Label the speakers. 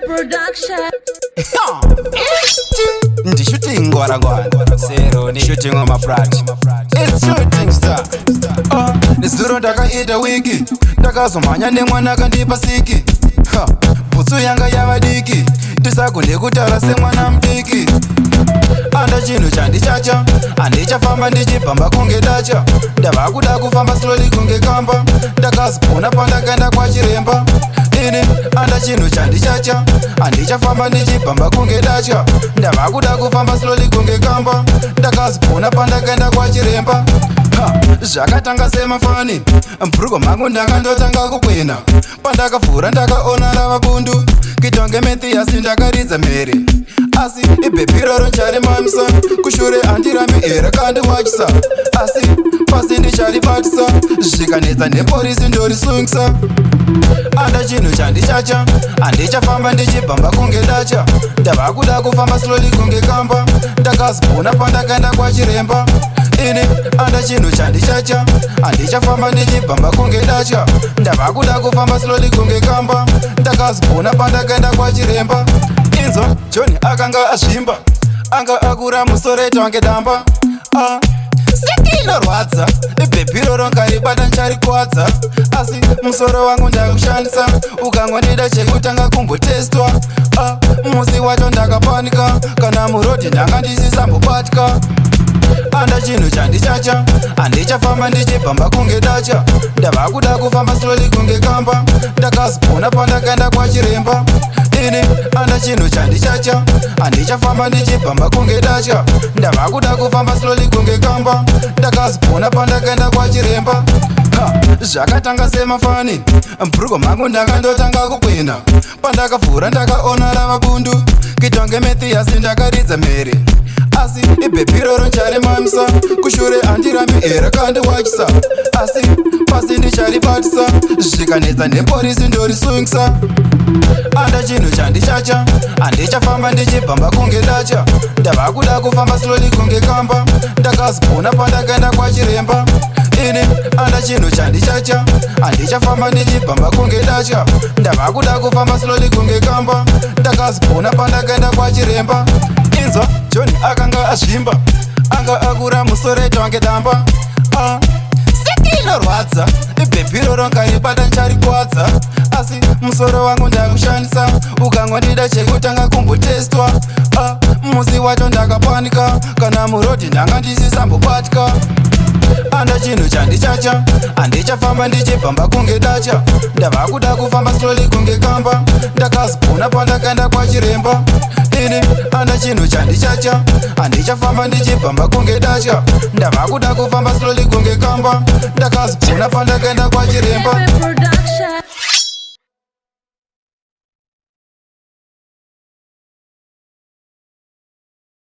Speaker 1: Production.
Speaker 2: Ndi shooting ngwara Sero ni shooting on my brat. It's shooting star. Nisuro ndakaita wiki ndakazomhanya nemwana kandipa siki. Bhutsu yanga yavadiki ndisagone kutaura semwana mudiki. Anda chinhu chandichacha handichafamba ndichibhamba kunge dacha. Ndava kuda kufamba slowly kunge kamba ndakazipona pandakaenda kwachiremba. Ini anda chinhu chandichacha handichafamba ndichibhamba kunge dacha. Ndava kuda kufamba slowly kunge kamba ndakazipona pandakaenda kwachiremba. Zvakatanga semafani mubhuruko mangu ndakandotanga kukwena. Pandakavhura ndakaona rava bundu kitonge Methiasi ndakaridza mhere. Asi ibhebhiraro ncharimamisa kushure handirambi era kandiwachisa. Asi pasi ndicharibatisa zvikanetsa neporisi ndorisungisa. Anda chinhu chandichacha handichafamba ndichibhamba kunge dacha. Ndava kuda kufamba slowly kunge kamba ndakazipona pandakaenda kwachiremba. Ini anda chinhu chandichacha handichafamba ndichibhamba kunge dacha. Ndava kuda kufamba slowly kunge kamba ndakazipona pandakaenda kwachiremba. Inzwa John akanga azvimba anga akura musoro etange damba. Siki inorwadza ibhebhiro rongaribata ncharikuwadza. Asi musoro wangu ndakushandisa ukangondida chekutanga kumbotestwa. Musi wacho ndakapanika kana murodhi ndanga ndisisambobatka. Anda chinhu chandichacha handichafamba ndichibhamba kunge dacha. Ndava kuda kufamba slowly kunge kamba ndakazipona pandakaenda kwachiremba. Ini anda chinhu chandichacha handichafamba ndichibhamba kunge dacha. Ndava kuda kufamba slowly kunge kamba ndakazipona pandakaenda kwachiremba. Zvakatanga semafani mubhuruko mangu ndakandotanga kukwena. Pandakavhura ndakaona rava bundu kitonge Methiasi ndakaridza mhere. Asi ibhebhiraro ncharimamisa kushure handirambi era kandiwachisa. Asi pasi ndicharibatisa zvikanetsa neporisi ndorisungisa. Anda chinhu chandichacha handichafamba ndichibhamba kunge dacha. Ndava kuda kufamba slowly kunge kamba ndakazipona pandakaenda kwachiremba. Ini anda chinhu chandichacha handichafamba ndichibhamba kunge dacha. Ndava kuda kufamba slowly kunge kamba ndakazipona pandakaenda kwachiremba. Inzwa John akanga azvimba anga akura musoro etange damba. Siki inorwadza ibhebhiro rongaribata ncharikuwadza. Asi musoro wangu ndakushandisa ukangondida chekutanga kumbotestwa. Musi wacho ndakapanika kana murodhi ndanga ndisisambobatka. Anda chinhu chandichacha handichafamba ndichibhamba kunge dacha. Ndava kuda kufamba slowly kunge kamba ndakazipona pandakaenda kwachiremba. Ini anda chinhu chandichacha handichafamba ndichibhamba kunge dacha. Ndava kuda kufamba slowly kunge kamba ndakazipona pandakaenda kwachiremba.
Speaker 1: Production.